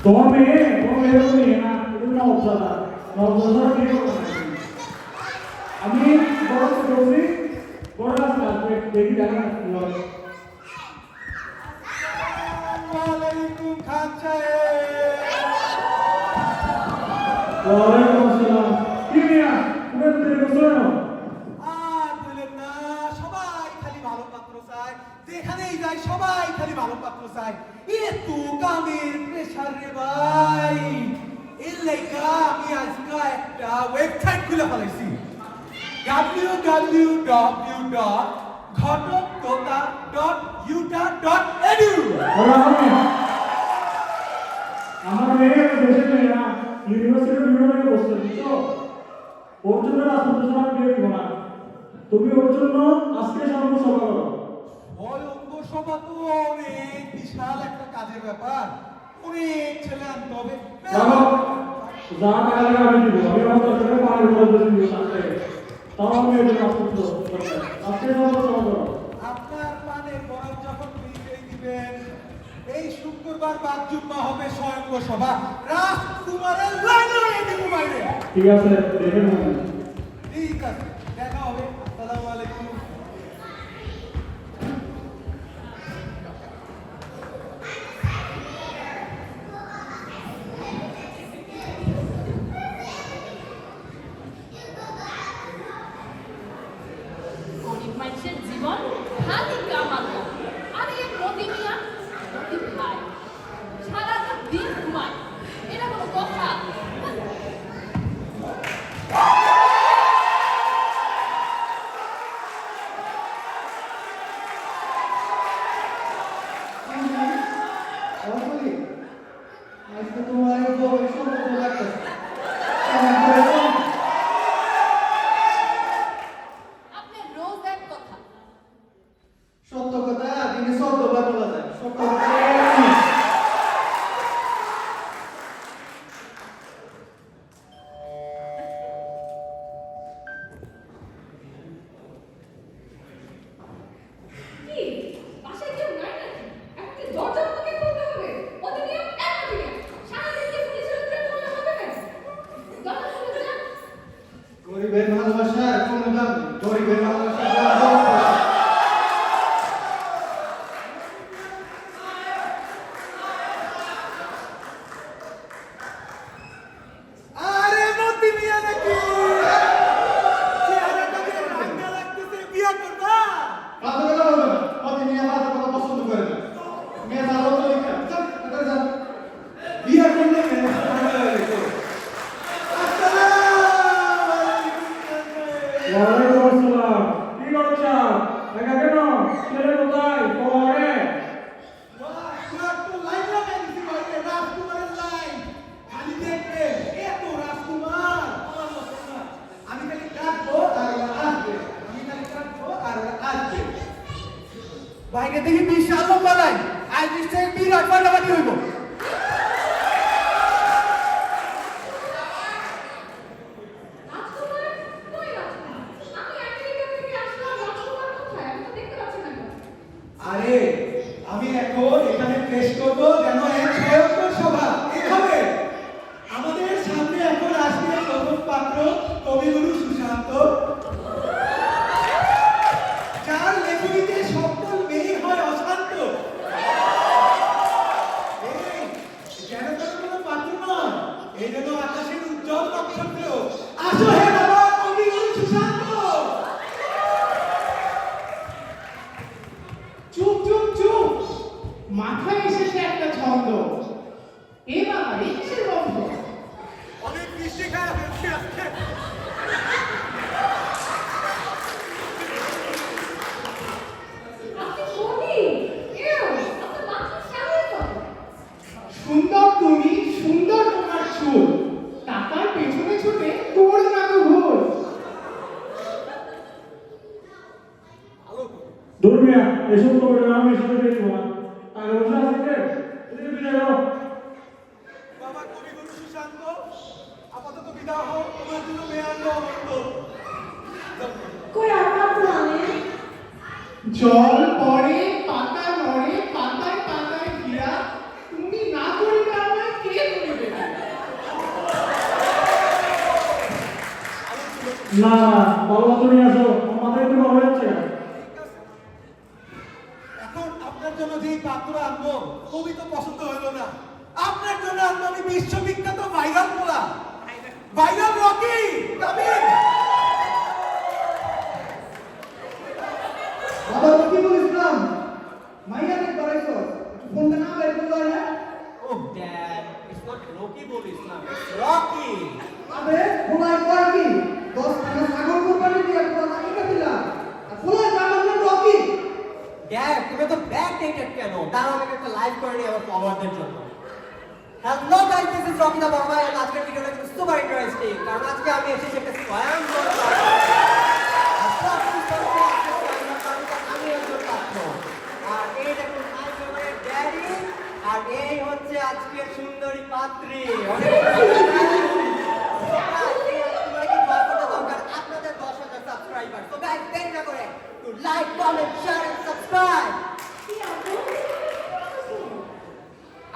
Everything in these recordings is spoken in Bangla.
তোমার মেয়ে না এটা নবজাদা নবজাদা বিয়ে করবো না আমি বড় বলছি বড় আছে আসবে দেখি দেখা ওয়ালাইকুম খান সাহেব। ওয়ালাইকুম আসসালাম কি মিয়া পুরো দেরি করছো না আর বলেন না, সবাই খালি ভালো পাত্র চায়, যেখানেই যায় সবাই খালি ভালো পাত্র চায়। এত কামের প্রেশার রে ভাই, এর লাইগা আমি আজকে একটা ওয়েবসাইট খুলে ফেলাইছি, www.ghatakota.uta.edu। আমার মেয়ে দেশে নেই না ইউনিভার্সিটির বিরোধে বসছে বুঝছো ওর জন্য রাজপুত্র সভা বিয়ে দিব না তুমি ওর জন্য আজকে সর্বসভা করো ভয়ঙ্গ সভা তো অনেক বিশাল একটা কাজের ব্যাপার, অনেক ছেলে আনতে হবে। জানো যা টাকা লাগে আমি দিব আমি আমার কাছে পানি বলে দিব সাথে তাও আমি এর রাজপুত্র আজকে সর্বসভা করো আপনার পানের বরফ যখন ফ্রিতেই দিবেন, এই শুক্রবার বাদ জুম্মা হবে স্বয়ংব সভা, রাজকুমারের লাইনে দিব বাইরে। ঠিক আছে দেখে নেবেন ঠিক আছে, দেখা হবে। আসসালামু আলাইকুম। গরিব মানুষের জীবন খালি কামাতো আর এই প্রতি মিয়া প্রতি ভাই সারাটা দিন ঘুমায় এটা কোনো কথা আজকে তোমার বই সত্য লাগতেছে আপনার রোজ এক কথা সত্য কথা দিনে শব্দবার বলা যায় সত্য কথা কি বাসায় কেউ নাই নাকি এখন কি দরজা আমাকে খুলতে হবে ওদের নিয়ে এক দিনে সারাদিন কি পুলিশের উপরে বললে হবে না দরজা খুলে যান গরিবের ভালোবাসার কোনো দাম নেই গরিবের ভালোবাসার দাম আরে মতি মিয়া নাকি? চেহারাটা দিয়ে রান্না লাগতেছে, বিয়া করবা? কথা বলবে না অতি নিয়ে কথা কথা পছন্দ করে না মেয়ে ভালো তো লিখা চল এটা যা বিয়া করলে মেয়ে ভালো লাগে তো। আসসালামু আলাইকুম খান সাহেব। ওয়ালাইকুম আসসালাম কি করছ দেখা কেন ছেলে কোথায় পড়ে বাহ, পুরা তো লাইন লাগাই দিছি বাইরে, রাজকুমারের লাইন। খালি দেখবে, এত রাজকুমার, আমার মতো না। আমি খালি কাটবো আর ওরা আসবে, আমি খালি কাটবো আর ওরা আসবে। বাইরে দেখি বিশাল লম্বা লাইন, আজ নিশ্চয়ই বিরাট ফাটাফাটি হইব। রাজকুমার কই রাজকুমার আমি আমেরিকা থেকে আসলাম রাজকুমার কোথায় আমি তো দেখতে পাচ্ছি না আরে আমি এখন এখানে পেশ করব যেন এক স্বয়ংবর সভা এভাবে আমাদের সামনে এখন আসবে প্রথম পাত্র কবিগুরু সুশান্ত, যার লেখনীতে সকল মেয়ে হয় অশান্ত। এই, যেন তেন কোনো পাত্র নয়, এই যেন আকাশের উজ্জ্বল নক্ষত্র। আসো হে বাবা কবিগুরু সুশান্ত। চুপ চুপ চুপ মাথায় এসেছে একটা ছন্দ এবার কিসের গন্ধ অনেক মিষ্টি খাওয়া ফেলছি আজকে। আপনি বলি এও আপনার মাথা সামনে তো সুন্দর তুমি সুন্দর তোমার চুল টাকার পেছনে ছুটে তোর না তো ভুল দূর মিয়া এসব তো আমি এসব দেখবো না টাকা পয়সা আছে এদিকে বিদায় করো বাবা কবিগুরু সুশান্ত, আপাতত বিদায় হও, তোমার জন্য মেয়ে আনলো অনন্ত। কই আপনার প্রাণে জল পড়ে পাতা নড়ে পাতায় পাতায় ঘিরা তুমি না করিলে আমায় কে না ভালো মতো নিয়ে আসো, আমার মাথায় একটু গরম হয়ে যাচ্ছে। এখন আপনার জন্য যেই পাত্র আনবো খুবই তো পছন্দ হলো না। আপনার জন্য আনবো আমি বিশ্ববিখ্যাত ভাইরাল পোলা, ভাইরাল রকি কামিং। বাবা রকিবুল ইসলাম মাইয়া দেখ করাইছো ফোনটা না বের করলো না Oh, Dad, it's not Rokibul Islam, it's Rocky. আবে ভুলাই কর কি 10 টাকা ছাগল কোরবানি দিয়ে কথা কি দিলা আর ভুলাই নাম হলো রকি Dad, তুমি তো backdated কেন? দাঁড়াও আমি একটা লাইভ করে নিই আমার ফলোয়ারদের জন্য। Hello guys, this is Rocky the Baba and আজকের ভিডিওটা কিন্তু super interesting কারণ আজকে আমি এসেছি একটা স্বয়ংবর পার্টি। আর সবচেয়ে বড় আমি একজন ছাত্র। আর এই দেখুন my favorite daddy আর এই হচ্ছে আজকের সুন্দরী পাত্রী। অনেক আপনাদের 10,000 সাবস্ক্রাইবার। So guys, দেরি না করে to like, comment, share and subscribe.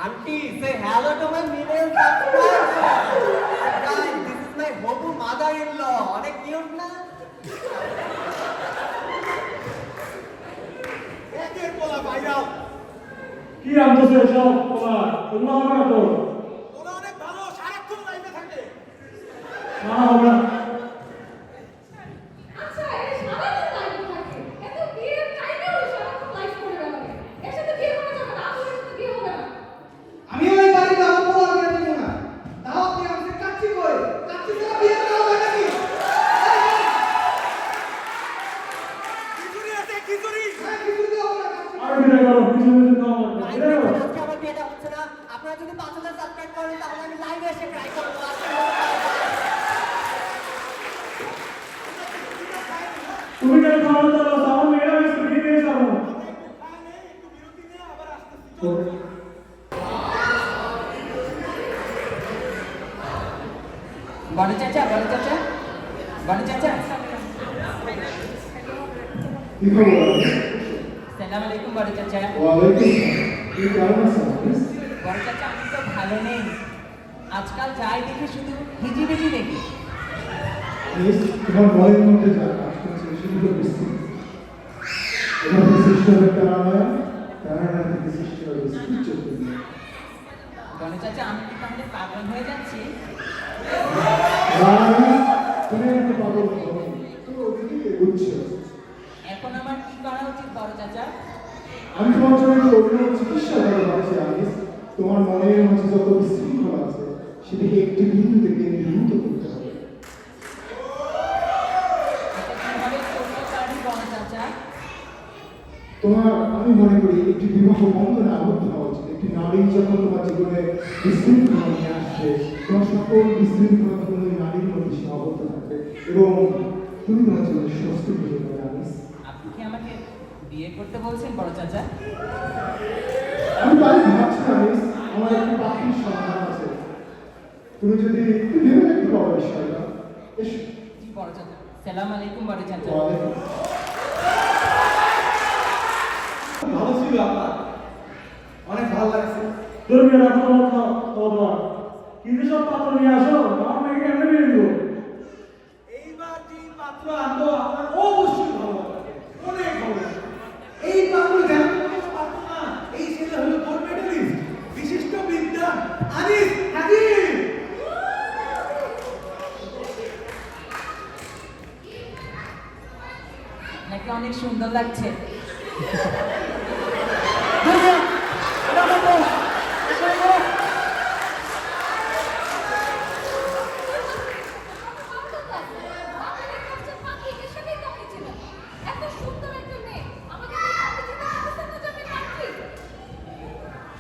Auntie, say hello to my million subscribers. Guys, this is my hobu mother-in-law. অনেক cute না? একের পোলা ভাইরাল। কি আনতেছে এসব পোলা, ওগুলো হবে না তো। ওরা অনেক ভালো, সারাক্ষণ লাইভে থাকে। না হবে না। আচ্ছা এই সারাদিন লাইভে থাকে এত বিয়ের টাইমেও সারাক্ষণ লাইভ করে বেড়াবে এর সাথে বিয়ে করা যাবে না আসলে সাথে বিয়ে হবে না আমি ওই বাড়িতে আমার পোলা বিয়ে দেব না দাও আপনি আমাকে কাচ্চি কই কাচ্চি ছাড়া বিয়ে করা হবে নাকি খিচুড়ি আছে, খিচুড়ি। হ্যাঁ কিছু দিও না কাচ্চি আর বিদায় করো, কিছু কিছু কাম করো। Guys, বিদায় করো। আজকে আমার বিয়েটা হচ্ছে না। আপনারা যদি 5,000 সাবস্ক্রাইব করেন তাহলে আমি লাইভে এসে ট্রাই করবো। তুমি কেন খাওয়া দাওয়া করছো? আমার মেয়েরা বেশ করে দিয়ে যাবো। আমরা একটু খায় নেই, একটু বিরতি নিয়ে আবার আসতেছি। চলো। বড় চাচা, বড় চাচা, বড় চাচা। কি খবর সালাম আলাইকুম বড় চাচা। ওয়ালাইকুম আসসালাম কি কেমন আছেন বড় চাচা আমি তো ভালো নেই। আজকাল যাই দেখি শুধু হিজিবিজি দেখি। মিস তোমার মনের মধ্যে যা কাজ করছে সেগুলো বৃষ্টি এবার সৃষ্টি হবে তারা থেকে সৃষ্টি হবে সূর্য বড় চাচা আমি কি তাহলে পাগল হয়ে যাচ্ছি? তুমি একটা পাগল হবে তুমি ওদিকে বুঝছো এখন আমার কি করা উচিত বড় চাচা? আমি তোমার জন্য একটা অভিনব চিকিৎসা করে ভাবছি আমি তোমার মনের মধ্যে যত বিশৃঙ্খলা আছে সেটাকে একটি বিন্দুতে কেন্দ্রীভূত করতে হবে এটা কিভাবে করতে পারি বড় চাচা? তোমার আমি মনে করি একটি বিবাহ বন্ধনে আবদ্ধ হওয়া উচিত একটি নারী যখন তোমার জীবনে বিশৃঙ্খলা নিয়ে আসছে তোমার সকল বিশৃঙ্খলা তখন ওই নারীর মধ্যে সে আবদ্ধ থাকবে এবং তুমি তোমার জীবনে সুস্থ হয়ে যাবে আমি আপনি কি আমাকে বিয়ে করতে বলছেন বড় চাচা? আমি তাই ভাবছি আমি আমার একটি পাখির সন্ধান আছে তুমি যদি একটু ভেবে দেখতে পারো বিষয়টা এসো জি বড় চাচা। সালাম আলাইকুম বড় চাচা। ওয়ালাইকুম ভালো ছিল আপনার, অনেক ভালো লাগছে। তোর বিয়ে রাখো তোমার কি যে সব পাত্র নিয়ে আসো, আমার মেয়েকে এমনি বিয়ে দিবো। এইবার যে পাত্র আনবো আপনার অবশ্যই ভালো লাগবে, অনেক ভালো লাগবে। এই পাত্র যেন কোনো পাত্র না, এই ছেলে হলো গোল্ড মেডেলিস্ট, বিশিষ্ট বিদ্যান আনিস হাকিম। নাকি অনেক সুন্দর লাগছে?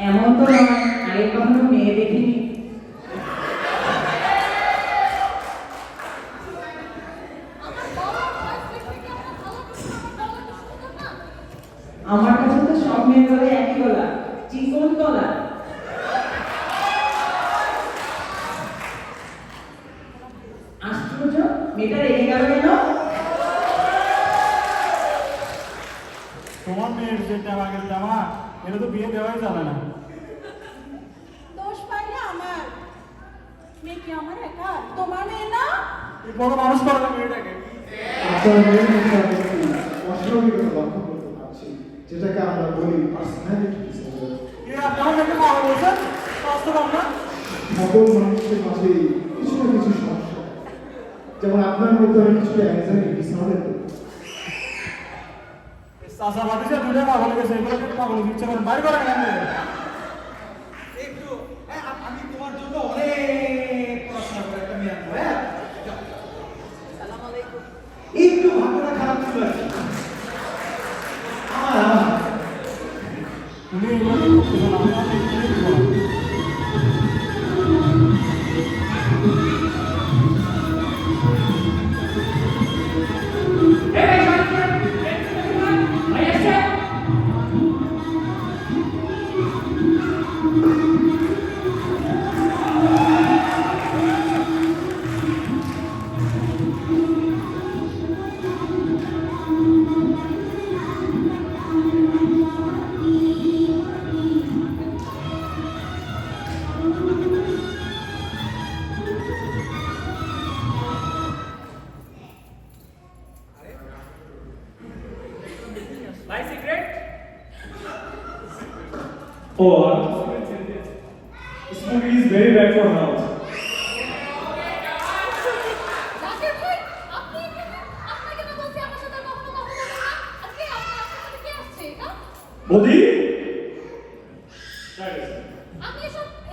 এমন তো নয়, আগে কখনো মেয়ে দেখিনি। আমার কাছে তো সব মেয়ে গলা একই গলা, চিকন গলা। আশ্চর্য, মেয়েটা রেগে গেল কেন? তোমার মেয়ের যে টাকা জামা, এটা তো বিয়ে দেওয়াই যাবে না। দোষ পাই না আমার মেয়ে কি আমার একা তোমার মেয়ে না এই বড় মানুষ করে না মেয়েটাকে। আপনার মেয়ের মধ্যে আমি একটি অস্বাভাবিকতা লক্ষ্য করতে পারছি, যেটাকে আমরা বলি পার্সোনালিটি ডিসঅর্ডার। এ আপনারা মেয়েকে পাগল বলছেন? বাস্তব না? সকল মানুষের মাঝে কিছু না কিছু সমস্যা থাকে। যেমন আপনার মধ্যে আমি কিছুটা অ্যাংজাইটি ডিসঅর্ডার দেখি। চাচা বাতিসা দুটো পাগল গেছে, এগুলোকে পাগল ইচ্ছা করেন বাইরে করেন কেন? একটু আমি তোমার জন্য অনেক পড়াশোনা করে একটা মেয়ে আনবো, হ্যাঁ? একটু ভাগ্যটা খারাপ ছিল আর কি। আমার তুমি এগুলো করতেছো না, আমি আপনাকে এগুলো দিব না। My secret? Oh, smoking is very bad for health. Zakir ভাই, আপনি এখানে? আপনাকে না বলছি আমার সাথে কখনো কথা বলবেন না। আজকে আপনার সাথে কে আসছে এটা? বৌদি, আমি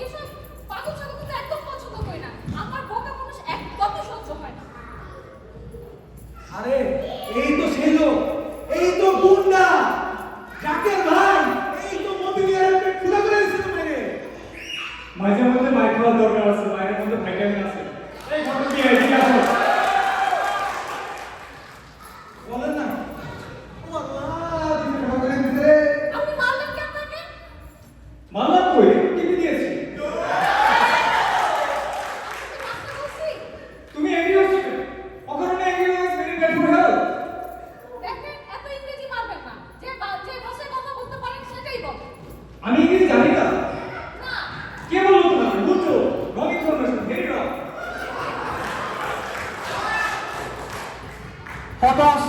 এসব পাগল ছাগল কিন্তু একদম পছন্দ করি না। আমার বোকা মানুষ একদমই সহ্য হয় না। আরে এই তো সেই লোক, এই তো গুন্ডা জাকের ভাই, এই তো মোবিলিয়ার পেট ফুলা করে দিয়েছে তোমাকে। মাঝে মধ্যে মাইক খাওয়ার দরকার আছে, মায়ের মধ্যে ভাইটামিন আছে। এই ঘটনা কি এদিকে আসো। বলেন না ও আল্লাহ, দিনে খাওয়া করে দিতে রে। আপনি মারলেন কি আপনাকে? মানলাম কই, টিপি দিয়েছি। মারতে বলছি? তুমি এগিয়ে হচ্ছে কেন? অকারণে এগিয়ে হচ্ছে, ভেরি ব্যাড ফর হেলথ। দেখেন, এত ইংরেজি মারবেন না। যে ভাষায় কথা বলতে পারেন সেটাই বলেন। আমি ইংরেজি জানি না। না, কে বললো তোমাকে? বুঝছো? Wrong information, very wrong. হতাশ,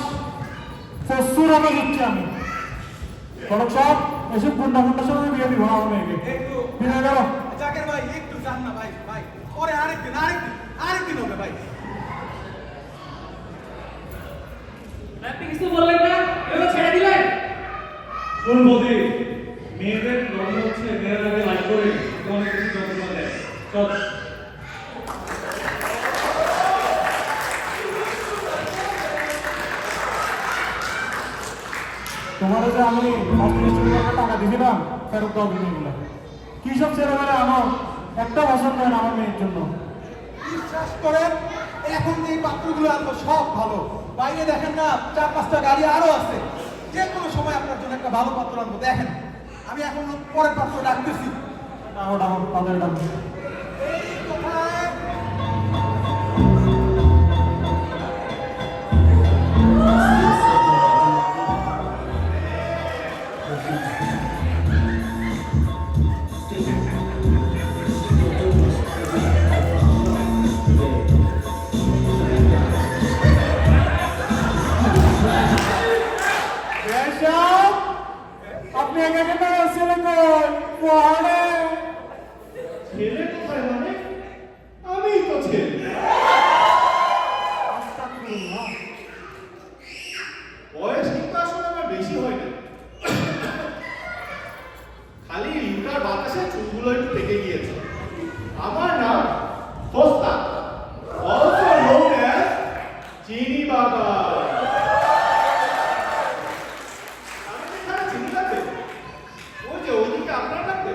প্রচুর আমি দিচ্ছি আমি। খরচ সব এসব গুন্ডা গুন্ডার সঙ্গে বিয়ে দিব না আমার মেয়েকে। একটু বিয়ে গেল। জাকের ভাই একটু যান না ভাই, ভাই পরে আরেকদিন হবে ভাই। আপনি কিছু বললেন না? এগুলো ছেড়ে দিলেন? শোন বৌদি, মেয়েদের ধর্ম হচ্ছে মেয়েরা আগে লাইক করে অনেক কিছু যন্ত্রণা দেয়। চল। তোমার যে আমি টাকা দিয়েছিলাম ফেরত দাও জিনিসগুলো। কি সব ছেলেমেয়েরা আমার একটা বছর নেন আমার মেয়ের জন্য। বিশ্বাস করেন, এখন যে পাত্রগুলো আনবো সব ভালো। বাইরে দেখেন না 4-5টা গাড়ি আরো আছে। যে কোনো সময় আপনার জন্য একটা ভালো পাত্র আনবো। দেখেন আমি এখন পরের পাত্র ডাকতেছি। ডাকো তাদের ডাকো। এই কোথায় আপনি একা কেন ছিলেন পড়ে? ছেলে কোথায় মানে? আমিই তো ছেলে। বয়স কিন্তু আসলে আমার বেশি হয় না, খালি লুটার বাতাসে চুলগুলো একটু পেকে গিয়েছে। আমার নাম ফস্তা, also known as চিনি বাবা। আমি তো এখানে চিনি লাগবে, ওই যে ওইদিকে আপনার লাগবে,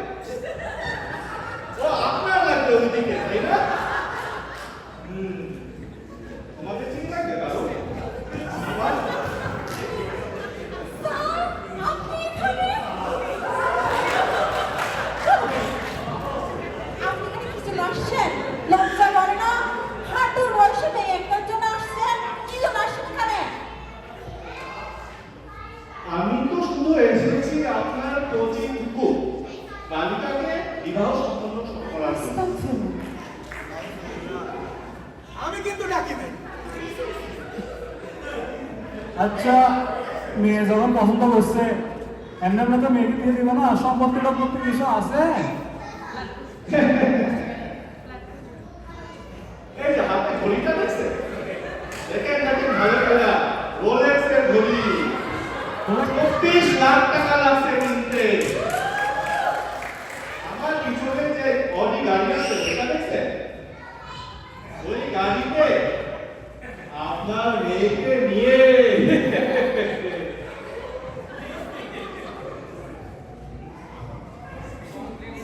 ও আপনার লাগবে ওইদিকে, তাই না? তোমাদের চিনি লাগবে কারো? আমার স্যার, আপনি এখানে? আপনি এখানে কি জন্য আসছেন? লজ্জা করে না? হাঁটুর বয়সে মেয়ে একটার জন্য আসছেন? কি জন্য আসছেন এখানে? আমি তো শুধু এসেছি আপনার প্রতিটুকু বালিকাকে বিবাহ সম্পন্ন করার জন্য। আমি কিন্তু ডাকি নাই। আচ্ছা, মেয়ে যখন পছন্দ করছে এমনি এমনি তো মেয়েকে দিয়ে দিবে না, সম্পত্তি টম্পত্তি কিছু আছে? এই যে হাতে ঘড়িটা দেখছে, দেখেন দেখেন ভালো করে, রোলেক্সের ঘড়ি, 25 লাখ টাকা লাগছে কিনতে। আমার পিছনে যে অডি গাড়ি আছে সেটা দেখছেন, ওই গাড়িতে আপনার মেয়েকে নিয়ে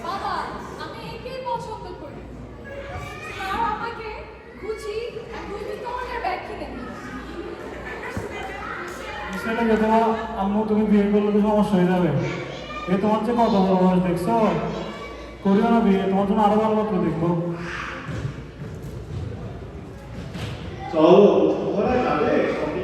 বাবা, আমি একেই পছন্দ করি। আর আমাকে গুচি আর লুই ভিতনের ব্যাগ কিনে দিয়েছে। সেটা যে তোমার আম্মু তুমি বিয়ে করলে তো সমস্যা হয়ে যাবে। এ তোমার চেয়ে কত বড় বয়স দেখছো, করিও না বিয়ে, তোমার জন্য আরো ভালো পাত্র দেখবো। চলো বসুন্ধরা যাবে, সঙ্গে